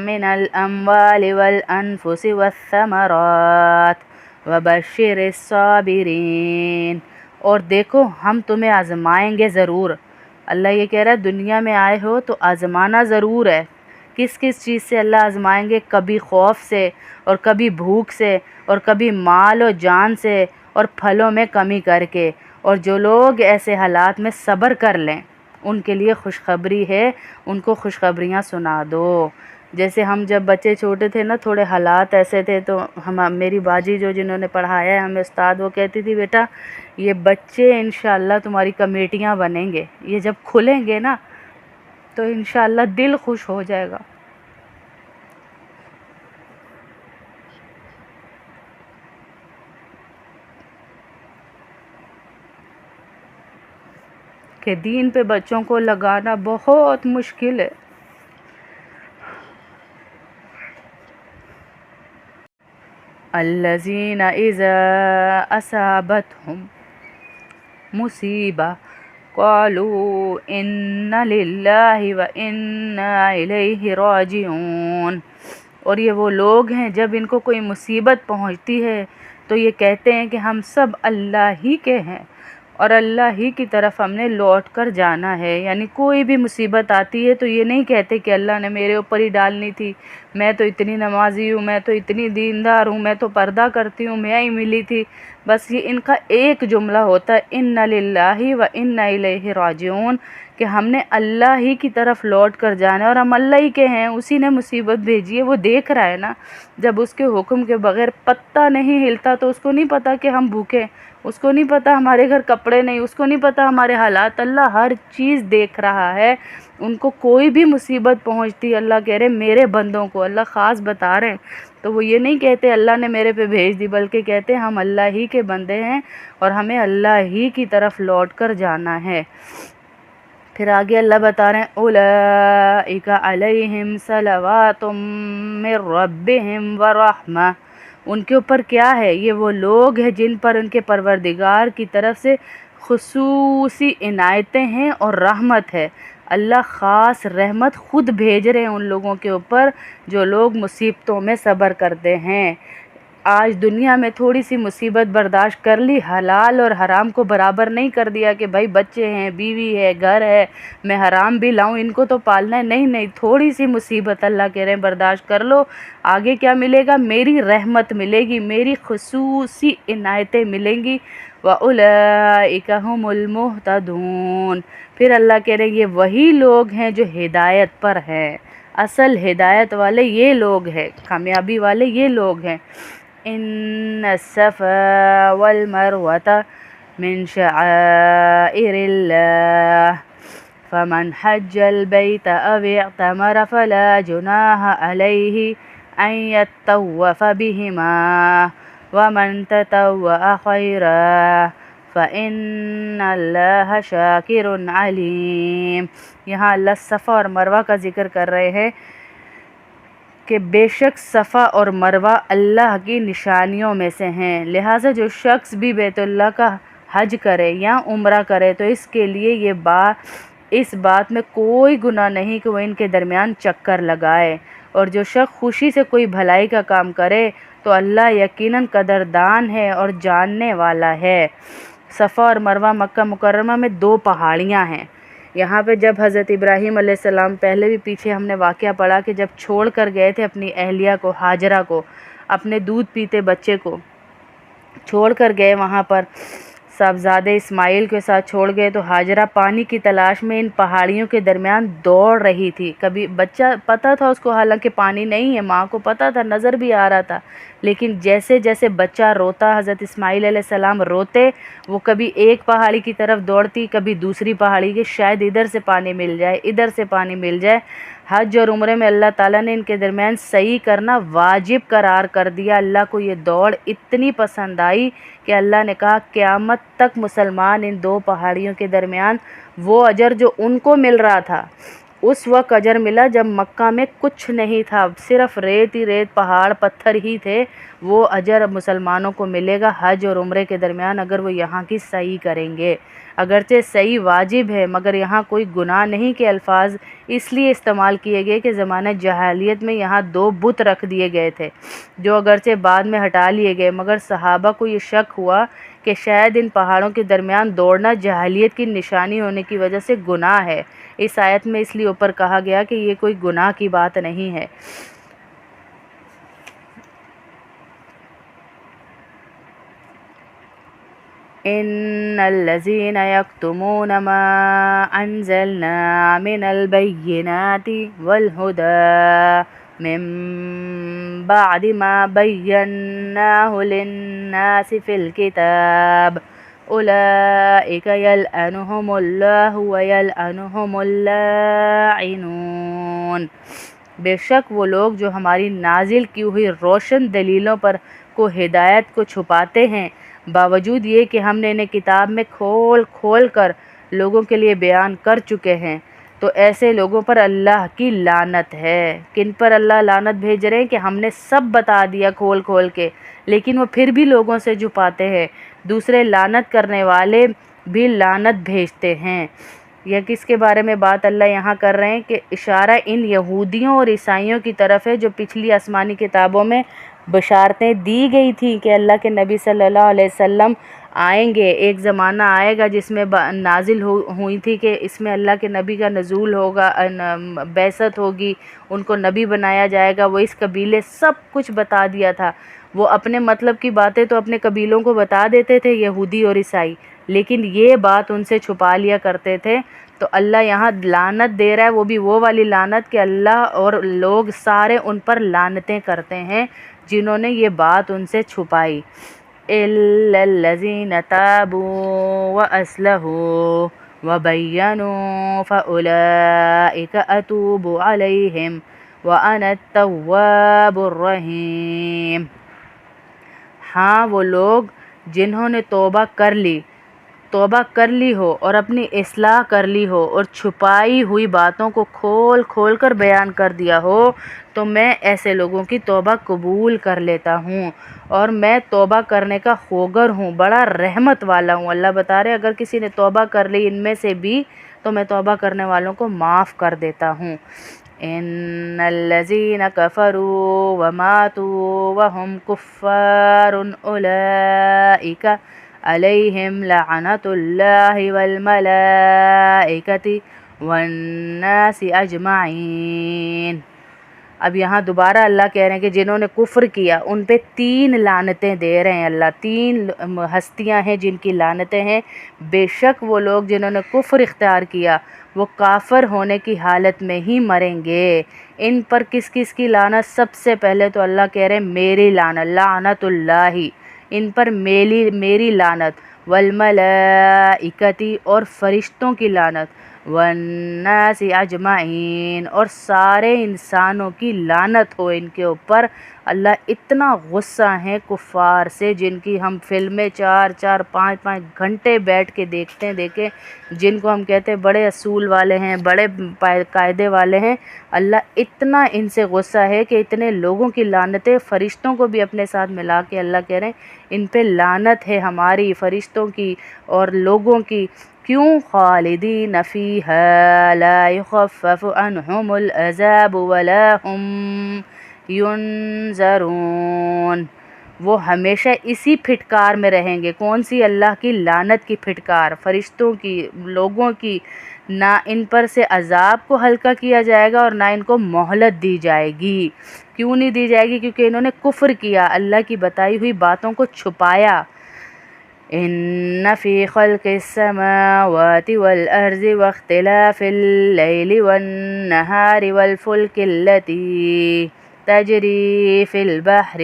مِّنَ الْأَمْوَالِ وَالْأَنفُسِ وَالثَّمَرَاتِ وَبَشِّرِ الصَّابِرِينَ۔ اور دیکھو ہم تمہیں آزمائیں گے ضرور، اللہ یہ کہہ رہا ہے دنیا میں آئے ہو تو آزمانا ضرور ہے۔ کس کس چیز سے اللہ آزمائیں گے؟ کبھی خوف سے، اور کبھی بھوک سے، اور کبھی مال و جان سے، اور پھلوں میں کمی کر کے۔ اور جو لوگ ایسے حالات میں صبر کر لیں ان کے لیے خوشخبری ہے، ان کو خوشخبریاں سنا دو۔ جیسے ہم جب بچے چھوٹے تھے نا، تھوڑے حالات ایسے تھے تو میری باجی جنہوں نے پڑھایا ہے ہمیں استاد، وہ کہتی تھی بیٹا یہ بچے انشاءاللہ تمہاری کمیٹیاں بنیں گے، یہ جب کھلیں گے نا تو انشاءاللہ دل خوش ہو جائے گا۔ کہ دین پہ بچوں کو لگانا بہت مشکل ہے۔ الذین اذا اصابتهم مصیبہ قالوا ان للہ وانا الیہ راجعون۔ اور یہ وہ لوگ ہیں جب ان کو کوئی مصیبت پہنچتی ہے تو یہ کہتے ہیں کہ ہم سب اللہ ہی کے ہیں اور اللہ ہی کی طرف ہم نے لوٹ کر جانا ہے۔ یعنی کوئی بھی مصیبت آتی ہے تو یہ نہیں کہتے کہ اللہ نے میرے اوپر ہی ڈالنی تھی، میں تو اتنی نمازی ہوں، میں تو اتنی دیندار ہوں، میں تو پردہ کرتی ہوں، میں ہی ملی تھی۔ بس یہ ان کا ایک جملہ ہوتا ہے ان للہ و انا الیہ راجعون، کہ ہم نے اللہ ہی کی طرف لوٹ کر جانا ہے اور ہم اللہ ہی کے ہیں، اسی نے مصیبت بھیجی ہے، وہ دیکھ رہا ہے نا۔ جب اس کے حکم کے بغیر پتہ نہیں ہلتا تو اس کو نہیں پتا کہ ہم بھوکے، اس کو نہیں پتا ہمارے گھر کپڑے نہیں، اس کو نہیں پتا ہمارے حالات، اللہ ہر چیز دیکھ رہا ہے۔ ان کو کوئی بھی مصیبت پہنچتی، اللہ کہہ رہے میرے بندوں کو، اللہ خاص بتا رہے ہیں، تو وہ یہ نہیں کہتے اللہ نے میرے پہ بھیج دی، بلکہ کہتے ہم اللہ ہی کے بندے ہیں اور ہمیں اللہ ہی کی طرف لوٹ کر جانا ہے۔ پھر آگے اللہ بتا رہے ہیں اولئک علیہم صلوات من ربہم ورحمہ، ان کے اوپر کیا ہے؟ یہ وہ لوگ ہیں جن پر ان کے پروردگار کی طرف سے خصوصی عنایتیں ہیں اور رحمت ہے۔ اللہ خاص رحمت خود بھیج رہے ہیں ان لوگوں کے اوپر جو لوگ مصیبتوں میں صبر کرتے ہیں۔ آج دنیا میں تھوڑی سی مصیبت برداشت کر لی، حلال اور حرام کو برابر نہیں کر دیا کہ بھائی بچے ہیں، بیوی ہے، گھر ہے، میں حرام بھی لاؤں ان کو تو پالنا ہے، نہیں نہیں، تھوڑی سی مصیبت اللہ کہہ رہے ہیں برداشت کر لو، آگے کیا ملے گا؟ میری رحمت ملے گی، میری خصوصی عنایتیں ملیں گی۔ وَأُولَئِكَ هُمُ الْمُهْتَدُونَ، پھر اللہ کہہ رہے ہیں یہ وہی لوگ ہیں جو ہدایت پر ہیں، اصل ہدایت والے یہ لوگ ہیں، کامیابی والے یہ لوگ ہیں۔ ان الصفا والمروة من شعائر الله فمن حج البيت أو اعتمر فلا جناح عليه أن يطوف بهما ومن تطوع خيرا فإن الله شاكر عليم۔ یہاں اللہ صفا اور مروہ کا ذکر کر رہے ہیں کہ بے شک صفا اور مروہ اللہ کی نشانیوں میں سے ہیں، لہٰذا جو شخص بھی بیت اللہ کا حج کرے یا عمرہ کرے تو اس کے لیے اس بات میں کوئی گناہ نہیں کہ وہ ان کے درمیان چکر لگائے، اور جو شخص خوشی سے کوئی بھلائی کا کام کرے تو اللہ یقیناً قدردان ہے اور جاننے والا ہے۔ صفا اور مروہ مکہ مکرمہ میں 2 پہاڑیاں ہیں۔ یہاں پہ جب حضرت ابراہیم علیہ السلام، پہلے بھی پیچھے ہم نے واقعہ پڑھا کہ جب چھوڑ کر گئے تھے اپنی اہلیہ کو، ہاجرہ کو، اپنے دودھ پیتے بچے کو چھوڑ کر گئے، وہاں پر صاحبزادے اسماعیل کے ساتھ چھوڑ گئے، تو ہاجرہ پانی کی تلاش میں ان پہاڑیوں کے درمیان دوڑ رہی تھی۔ کبھی بچہ پتہ تھا اس کو حالانکہ پانی نہیں ہے، ماں کو پتہ تھا، نظر بھی آ رہا تھا، لیکن جیسے جیسے بچہ روتا، حضرت اسماعیل علیہ السلام روتے، وہ کبھی ایک پہاڑی کی طرف دوڑتی، کبھی دوسری پہاڑی کے، شاید ادھر سے پانی مل جائے، ادھر سے پانی مل جائے۔ حج اور عمرے میں اللہ تعالیٰ نے ان کے درمیان صحیح کرنا واجب قرار کر دیا۔ اللہ کو یہ دوڑ اتنی پسند آئی کہ اللہ نے کہا قیامت تک مسلمان ان 2 پہاڑیوں کے درمیان وہ اجر جو ان کو مل رہا تھا، اس وقت اجر ملا جب مکہ میں کچھ نہیں تھا، صرف ریت ہی ریت، پہاڑ پتھر ہی تھے، وہ اجر مسلمانوں کو ملے گا حج اور عمرے کے درمیان اگر وہ یہاں کی صحیح کریں گے۔ اگرچہ صحیح واجب ہے مگر یہاں کوئی گناہ نہیں کہ الفاظ اس لیے استعمال کیے گئے کہ زمانہ جاہلیت میں یہاں 2 بت رکھ دیے گئے تھے جو اگرچہ بعد میں ہٹا لیے گئے، مگر صحابہ کو یہ شک ہوا کہ شاید ان پہاڑوں کے درمیان دوڑنا جاہلیت کی نشانی ہونے کی وجہ سے گناہ ہے۔ اس آیت میں اس لیے اوپر کہا گیا کہ یہ کوئی گناہ کی بات نہیں ہے۔ ان الذين يكتمون ما انزلنا من البينات والهدى من بعد ما بيناه للناس في الكتاب اولئك يلعنهم الله ويلعنهم اللاعنون۔ بے شک وہ لوگ جو ہماری نازل کی ہوئی روشن دلیلوں پر کو ہدایت کو چھپاتے ہیں، باوجود یہ کہ ہم نے انہیں کتاب میں کھول کھول کر لوگوں کے لیے بیان کر چکے ہیں، تو ایسے لوگوں پر اللہ کی لعنت ہے۔ کن پر اللہ لعنت بھیج رہے ہیں کہ ہم نے سب بتا دیا کھول کھول کے، لیکن وہ پھر بھی لوگوں سے چھپاتے ہیں۔ دوسرے لعنت کرنے والے بھی لعنت بھیجتے ہیں۔ یہ کس کے بارے میں بات اللہ یہاں کر رہے ہیں کہ اشارہ ان یہودیوں اور عیسائیوں کی طرف ہے جو پچھلی آسمانی کتابوں میں بشارتیں دی گئی تھیں کہ اللہ کے نبی صلی اللہ علیہ وسلم آئیں گے، ایک زمانہ آئے گا جس میں نازل ہوئی تھی کہ اس میں اللہ کے نبی کا نزول ہوگا، بعثت ہوگی، ان کو نبی بنایا جائے گا، وہ اس قبیلے سب کچھ بتا دیا تھا۔ وہ اپنے مطلب کی باتیں تو اپنے قبیلوں کو بتا دیتے تھے یہودی اور عیسائی، لیکن یہ بات ان سے چھپا لیا کرتے تھے۔ تو اللہ یہاں لعنت دے رہا ہے، وہ بھی وہ والی لعنت کہ اللہ اور لوگ سارے ان پر لعنتیں کرتے ہیں جنہوں نے یہ بات ان سے چھپائی۔ الا الذین تابوا واصلحوا وبینوا فاولئک اتوب علیہم وانا التواب الرحیم۔ ہاں وہ لوگ جنہوں نے توبہ کر لی ہو اور اپنی اصلاح کر لی ہو اور چھپائی ہوئی باتوں کو کھول کھول کر بیان کر دیا ہو، تو میں ایسے لوگوں کی توبہ قبول کر لیتا ہوں اور میں توبہ کرنے کا خوگر ہوں، بڑا رحمت والا ہوں۔ اللہ بتا رہے اگر کسی نے توبہ کر لی ان میں سے بھی تو میں توبہ کرنے والوں کو معاف کر دیتا ہوں۔ ان الذین کفروا وماتوا وهم کفار اولئک علیہم لعنت اللہ والملائکۃ والناس اجمعین۔ اب یہاں دوبارہ اللہ کہہ رہے ہیں کہ جنہوں نے کفر کیا ان پہ 3 لعنتیں دے رہے ہیں اللہ، 3 ہستیاں ہیں جن کی لعنتیں ہیں۔ بے شک وہ لوگ جنہوں نے کفر اختیار کیا وہ کافر ہونے کی حالت میں ہی مریں گے۔ ان پر کس کس کی لعنت؟ سب سے پہلے تو اللہ کہہ رہے ہیں میری لعنت، لعنت اللہ، ان پر میری لعنت، والملائکتی اور فرشتوں کی لعنت، والناس اجمعین اور سارے انسانوں کی لعنت ہو ان کے اوپر۔ اللہ اتنا غصہ ہیں کفار سے جن کی ہم فلمیں 4 5 گھنٹے بیٹھ کے دیکھیں، جن کو ہم کہتے ہیں بڑے اصول والے ہیں، بڑے قاعدے والے ہیں، اللہ اتنا ان سے غصہ ہے کہ اتنے لوگوں کی لعنتیں فرشتوں کو بھی اپنے ساتھ ملا کے اللہ کہہ رہے ہیں ان پہ لعنت ہے ہماری، فرشتوں کی اور لوگوں کی۔ کیوں؟ خالدین فیہا لا یخفف عنہم العذاب ولا ہم ینظرون۔ وہ ہمیشہ اسی پھٹکار میں رہیں گے۔ کون سی؟ اللہ کی لعنت کی پھٹکار، فرشتوں کی، لوگوں کی۔ نہ ان پر سے عذاب کو ہلکا کیا جائے گا اور نہ ان کو مہلت دی جائے گی۔ کیوں نہیں دی جائے گی؟ کیونکہ انہوں نے کفر کیا، اللہ کی بتائی ہوئی باتوں کو چھپایا۔ ان فی خلق السماوات والارض واختلاف اللیل والنہار والفلک التي تجری فی البحر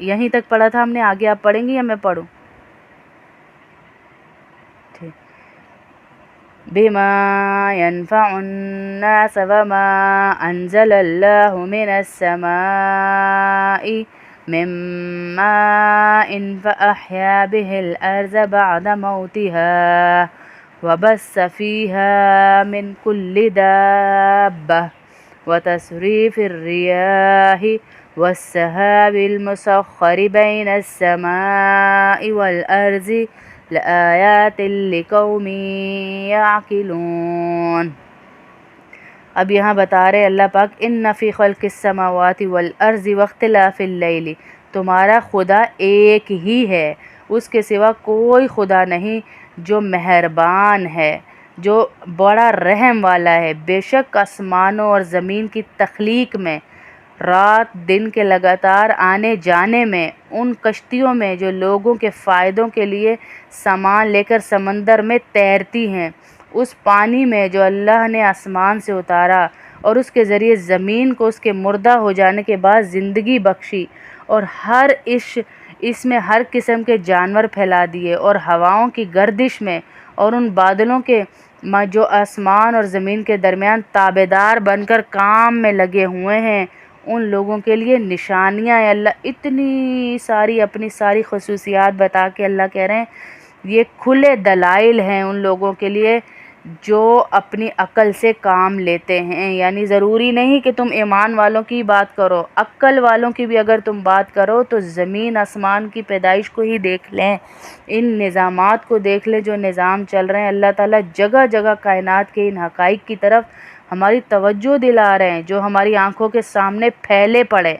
یہیں تک پڑھا تھا ہم نے، آگے آپ پڑھیں گی یا میں پڑھوں؟ بما ينفع الناس وما انزل الله من السماء من ماء فأحيا به الأرض بعد موتها وبث فيها من كل دابة وتصريف الرياح والسحاب المسخر بين السماء والأرض لآيات لقوم يعقلون۔ اب یہاں بتا رہے اللہ پاک ان فی خلق السماوات والارض واختلاف اللیل، تمہارا خدا ایک ہی ہے، اس کے سوا کوئی خدا نہیں، جو مہربان ہے، جو بڑا رحم والا ہے۔ بے شک آسمانوں اور زمین کی تخلیق میں، رات دن کے لگاتار آنے جانے میں، ان کشتیوں میں جو لوگوں کے فائدوں کے لیے سامان لے کر سمندر میں تیرتی ہیں، اس پانی میں جو اللہ نے آسمان سے اتارا اور اس کے ذریعے زمین کو اس کے مردہ ہو جانے کے بعد زندگی بخشی، اور اس میں ہر قسم کے جانور پھیلا دیے، اور ہواؤں کی گردش میں اور ان بادلوں کے جو آسمان اور زمین کے درمیان تابعدار بن کر کام میں لگے ہوئے ہیں، ان لوگوں کے لیے نشانیاں ہیں۔ اللہ اتنی ساری اپنی ساری خصوصیات بتا کے اللہ کہہ رہے ہیں یہ کھلے دلائل ہیں ان لوگوں کے لیے جو اپنی عقل سے کام لیتے ہیں۔ یعنی ضروری نہیں کہ تم ایمان والوں کی بات کرو، عقل والوں کی بھی اگر تم بات کرو تو زمین آسمان کی پیدائش کو ہی دیکھ لیں، ان نظامات کو دیکھ لیں جو نظام چل رہے ہیں۔ اللہ تعالیٰ جگہ جگہ کائنات کے ان حقائق کی طرف ہماری توجہ دلا رہے ہیں جو ہماری آنکھوں کے سامنے پھیلے پڑے۔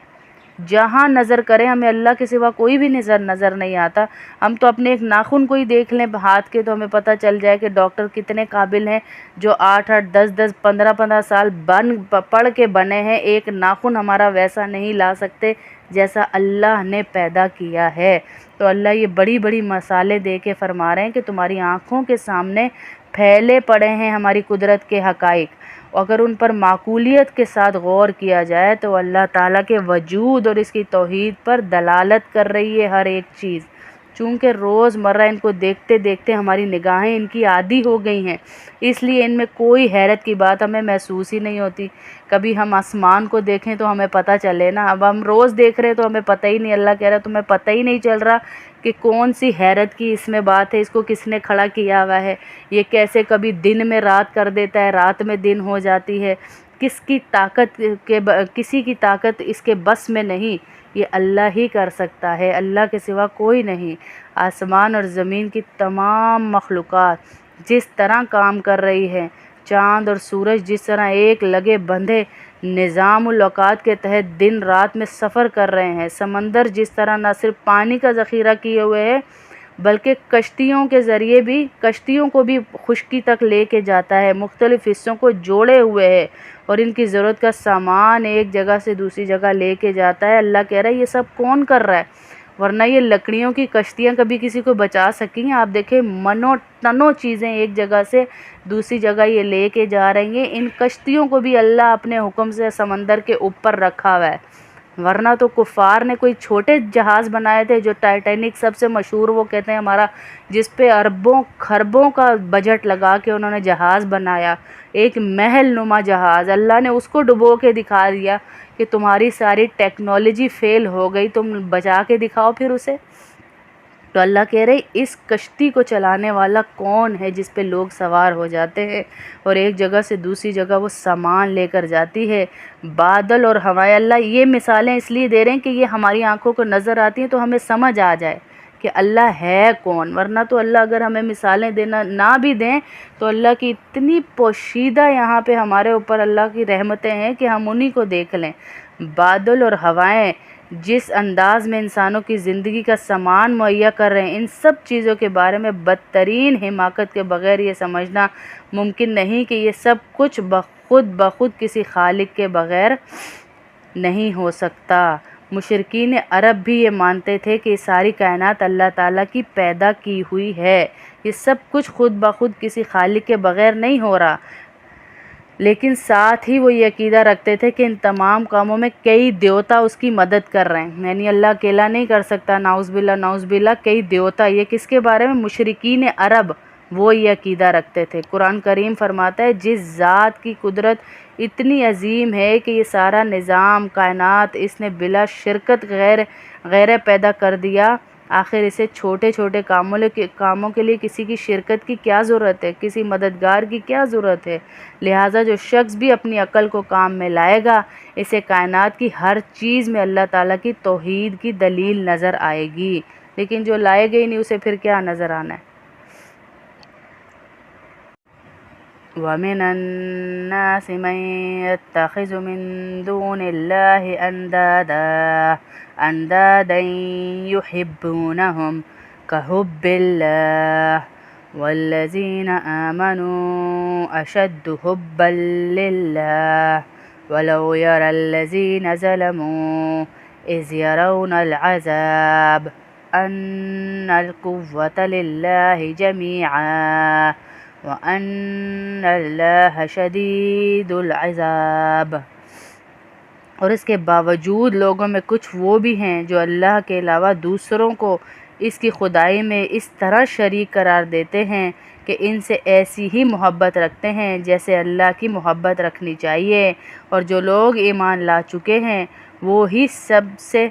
جہاں نظر کریں ہمیں اللہ کے سوا کوئی بھی نظر نہیں آتا۔ ہم تو اپنے ایک ناخن کو ہی دیکھ لیں ہاتھ کے تو ہمیں پتہ چل جائے کہ ڈاکٹر کتنے قابل ہیں، جو 8-8 10-10 15-15 سال پڑھ کے بنے ہیں، ایک ناخن ہمارا ویسا نہیں لا سکتے جیسا اللہ نے پیدا کیا ہے۔ تو اللہ یہ بڑی بڑی مثالیں دے کے فرما رہے ہیں کہ تمہاری آنکھوں کے سامنے پھیلے پڑے ہیں ہماری قدرت کے حقائق، اگر ان پر معقولیت کے ساتھ غور کیا جائے تو اللہ تعالیٰ کے وجود اور اس کی توحید پر دلالت کر رہی ہے ہر ایک چیز۔ چونکہ روز مرہ ان کو دیکھتے دیکھتے ہماری نگاہیں ان کی عادی ہو گئی ہیں، اس لیے ان میں کوئی حیرت کی بات ہمیں محسوس ہی نہیں ہوتی۔ کبھی ہم آسمان کو دیکھیں تو ہمیں پتہ چلے نا، اب ہم روز دیکھ رہے تو ہمیں پتہ ہی نہیں، اللہ کہہ رہا ہے تمہیں پتہ ہی نہیں چل رہا کہ کون سی حیرت کی اس میں بات ہے، اس کو کس نے کھڑا کیا ہوا ہے، یہ کیسے کبھی دن میں رات کر دیتا ہے، رات میں دن ہو جاتی ہے، کسی کی طاقت اس کے بس میں نہیں، یہ اللہ ہی کر سکتا ہے، اللہ کے سوا کوئی نہیں۔ آسمان اور زمین کی تمام مخلوقات جس طرح کام کر رہی ہے، چاند اور سورج جس طرح ایک لگے بندھے نظام الاوقات کے تحت دن رات میں سفر کر رہے ہیں، سمندر جس طرح نہ صرف پانی کا ذخیرہ کیے ہوئے ہے بلکہ کشتیوں کے ذریعے بھی کشتیوں کو بھی خشکی تک لے کے جاتا ہے، مختلف حصوں کو جوڑے ہوئے ہے اور ان کی ضرورت کا سامان ایک جگہ سے دوسری جگہ لے کے جاتا ہے۔ اللہ کہہ رہا ہے یہ سب کون کر رہا ہے؟ ورنہ یہ لکڑیوں کی کشتیاں کبھی کسی کو بچا سکی ہیں؟ آپ دیکھیں منوں ٹنوں چیزیں ایک جگہ سے دوسری جگہ یہ لے کے جا رہی ہیں، ان کشتیوں کو بھی اللہ اپنے حکم سے سمندر کے اوپر رکھا ہوا ہے، ورنہ تو کفار نے کوئی چھوٹے جہاز بنائے تھے، جو ٹائٹینک سب سے مشہور وہ کہتے ہیں ہمارا، جس پہ اربوں خربوں کا بجٹ لگا کے انہوں نے جہاز بنایا، ایک محل نما جہاز، اللہ نے اس کو ڈبو کے دکھا دیا کہ تمہاری ساری ٹیکنالوجی فیل ہو گئی، تم بچا کے دکھاؤ پھر اسے۔ تو اللہ کہہ رہے اس کشتی کو چلانے والا کون ہے جس پہ لوگ سوار ہو جاتے ہیں اور ایک جگہ سے دوسری جگہ وہ سامان لے کر جاتی ہے، بادل اور ہوائیں۔ اللہ یہ مثالیں اس لیے دے رہے ہیں کہ یہ ہماری آنکھوں کو نظر آتی ہیں تو ہمیں سمجھ آ جائے کہ اللہ ہے کون، ورنہ تو اللہ اگر ہمیں مثالیں دینا نہ بھی دیں تو اللہ کی اتنی پوشیدہ یہاں پہ ہمارے اوپر اللہ کی رحمتیں ہیں کہ ہم انہی کو دیکھ لیں۔ بادل اور ہوائیں جس انداز میں انسانوں کی زندگی کا سامان مہیا کر رہے ہیں، ان سب چیزوں کے بارے میں بدترین حماقت کے بغیر یہ سمجھنا ممکن نہیں کہ یہ سب کچھ بخود کسی خالق کے بغیر نہیں ہو سکتا۔ مشرکین عرب بھی یہ مانتے تھے کہ یہ ساری کائنات اللہ تعالیٰ کی پیدا کی ہوئی ہے، یہ سب کچھ خود بخود کسی خالق کے بغیر نہیں ہو رہا، لیکن ساتھ ہی وہ یہ عقیدہ رکھتے تھے کہ ان تمام کاموں میں کئی دیوتا اس کی مدد کر رہے ہیں، یعنی اللہ اکیلا نہیں کر سکتا، نعوذ باللہ کئی دیوتا۔ یہ کس کے بارے میں؟ مشرکین عرب وہ یہ عقیدہ رکھتے تھے۔ قرآن کریم فرماتا ہے جس ذات کی قدرت اتنی عظیم ہے کہ یہ سارا نظام کائنات اس نے بلا شرکت غیر پیدا کر دیا، آخر اسے چھوٹے چھوٹے کاموں کے لیے کسی کی شرکت کی کیا ضرورت ہے، کسی مددگار کی کیا ضرورت ہے؟ لہٰذا جو شخص بھی اپنی عقل کو کام میں لائے گا، اسے کائنات کی ہر چیز میں اللہ تعالیٰ کی توحید کی دلیل نظر آئے گی، لیکن جو لائے گا ہی نہیں اسے پھر کیا نظر آنا ہے؟ وَمِنَ النَّاسِ مَن يَتَّخِذُ مِن دُونِ اللَّهِ أَندَادًا يُحِبُّونَهُمْ كَحُبِّ اللَّهِ وَالَّذِينَ آمَنُوا أَشَدُّ حُبًّا لِلَّهِ وَلَوْ يَرَى الَّذِينَ ظَلَمُوا إِذْ يَرَوْنَ الْعَذَابَ أَنَّ الْقُوَّةَ لِلَّهِ جَمِيعًا وَأَنَّ اللَّهَ شَدِيدُ الْعَذَابِ۔ اور اس کے باوجود لوگوں میں کچھ وہ بھی ہیں جو اللہ کے علاوہ دوسروں کو اس کی خدائی میں اس طرح شریک قرار دیتے ہیں کہ ان سے ایسی ہی محبت رکھتے ہیں جیسے اللہ کی محبت رکھنی چاہیے، اور جو لوگ ایمان لا چکے ہیں وہ ہی سب سے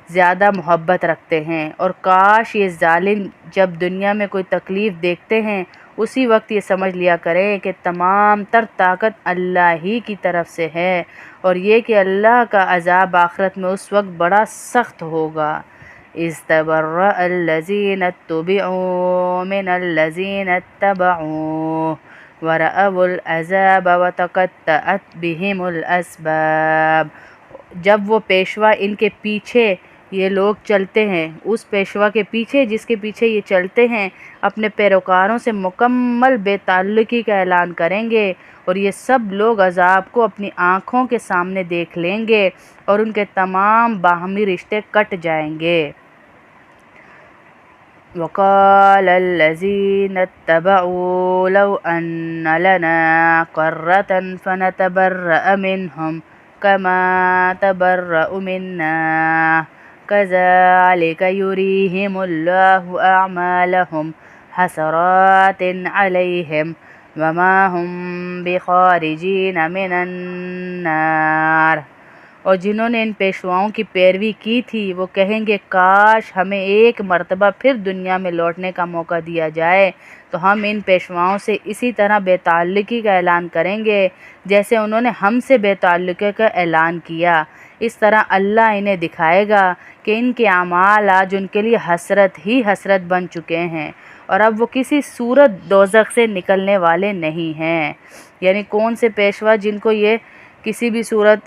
زیادہ محبت رکھتے ہیں۔ اور کاش یہ ظالم جب دنیا میں کوئی تکلیف دیکھتے ہیں اسی وقت یہ سمجھ لیا کریں کہ تمام تر طاقت اللہ ہی کی طرف سے ہے، اور یہ کہ اللہ کا عذاب آخرت میں اس وقت بڑا سخت ہوگا۔ اِذْ تَبَرَّأَ الَّذِينَ اتُّبِعُوا مِنَ الَّذِينَ اتَّبَعُوا وَرَأَوُا الْعَذَابَ وَتَقَطَّعَتْ بِهِمُ الْأَسْبَابُ۔ جب وہ پیشوا ان کے پیچھے یہ لوگ چلتے ہیں، اس پیشوا کے پیچھے جس کے پیچھے یہ چلتے ہیں، اپنے پیروکاروں سے مکمل بے تعلقی کا اعلان کریں گے، اور یہ سب لوگ عذاب کو اپنی آنکھوں کے سامنے دیکھ لیں گے اور ان کے تمام باہمی رشتے کٹ جائیں گے۔ وَقَالَ الَّذِينَ اتَّبَعُوا لَوْ أَنَّ لَنَا كَرَّةً فَنَتَبَرَّأَ مِنْهُمْ كَمَا تَبَرَّؤُوا مِنَّا كَذَلِكَ يُرِيهِمُ اللَّهُ أَعْمَالَهُمْ حَسَرَاتٍ عَلَيْهِمْ وَمَا هُمْ بِخَارِجِينَ مِنَ النَّارِ۔ اور جنہوں نے ان پیشواؤں کی پیروی کی تھی وہ کہیں گے کاش ہمیں ایک مرتبہ پھر دنیا میں لوٹنے کا موقع دیا جائے تو ہم ان پیشواؤں سے اسی طرح بے تعلقی کا اعلان کریں گے جیسے انہوں نے ہم سے بے تعلقی کا اعلان کیا۔ اس طرح اللہ انہیں دکھائے گا کہ ان کے اعمال آج ان کے لیے حسرت ہی حسرت بن چکے ہیں، اور اب وہ کسی صورت دوزخ سے نکلنے والے نہیں ہیں۔ یعنی کون سے پیشوا جن کو یہ کسی بھی صورت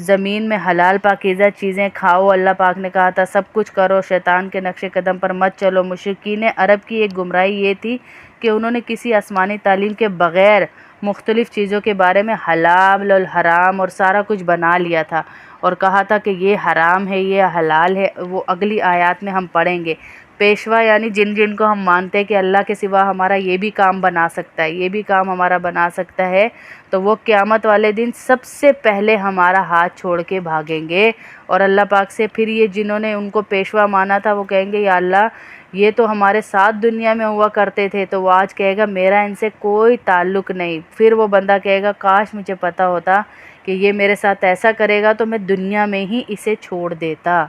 زمین میں حلال پاکیزہ چیزیں کھاؤ، اللہ پاک نے کہا تھا سب کچھ کرو، شیطان کے نقش قدم پر مت چلو۔ مشرکین عرب کی ایک گمراہی یہ تھی کہ انہوں نے کسی آسمانی تعلیم کے بغیر مختلف چیزوں کے بارے میں حلال اور حرام اور سارا کچھ بنا لیا تھا، اور کہا تھا کہ یہ حرام ہے یہ حلال ہے۔ وہ اگلی آیات میں ہم پڑھیں گے۔ پیشوا یعنی جن کو ہم مانتے ہیں کہ اللہ کے سوا ہمارا یہ بھی کام بنا سکتا ہے، یہ بھی کام ہمارا بنا سکتا ہے، تو وہ قیامت والے دن سب سے پہلے ہمارا ہاتھ چھوڑ کے بھاگیں گے، اور اللہ پاک سے پھر یہ جنہوں نے ان کو پیشوا مانا تھا وہ کہیں گے یا اللہ یہ تو ہمارے ساتھ دنیا میں ہوا کرتے تھے، تو وہ آج کہے گا میرا ان سے کوئی تعلق نہیں۔ پھر وہ بندہ کہے گا کاش مجھے پتہ ہوتا کہ یہ میرے ساتھ ایسا کرے گا تو میں دنیا میں ہی اسے چھوڑ دیتا۔